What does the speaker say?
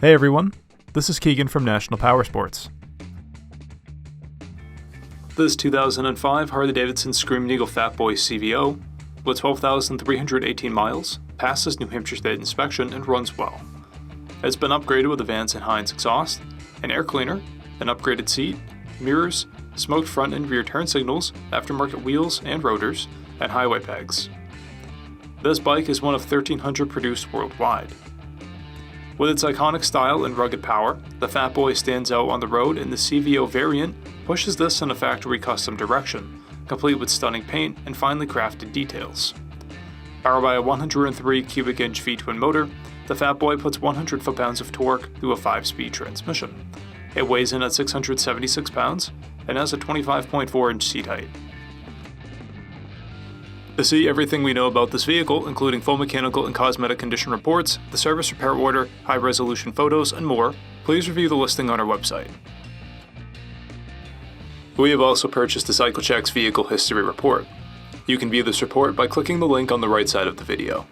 Hey everyone, this is Keegan from National Powersports. This 2005 Harley-Davidson Screamin Eagle Fat Boy CVO, with 12,318 miles, passes New Hampshire State inspection and runs well. It's been upgraded with a Vance & Hines exhaust, an air cleaner, an upgraded seat, mirrors, smoked front and rear turn signals, aftermarket wheels and rotors, and highway pegs. This bike is one of 1,300 produced worldwide. With its iconic style and rugged power, the Fat Boy stands out on the road, and the CVO variant pushes this in a factory custom direction, complete with stunning paint and finely crafted details. Powered by a 103 cubic inch V-twin motor, the Fat Boy puts 100 foot-pounds of torque through a 5-speed transmission. It weighs in at 676 pounds and has a 25.4 inch seat height. To see everything we know about this vehicle, including full mechanical and cosmetic condition reports, the service repair order, high-resolution photos, and more, please review the listing on our website. We have also purchased the CycleCheck's Vehicle History Report. You can view this report by clicking the link on the right side of the video.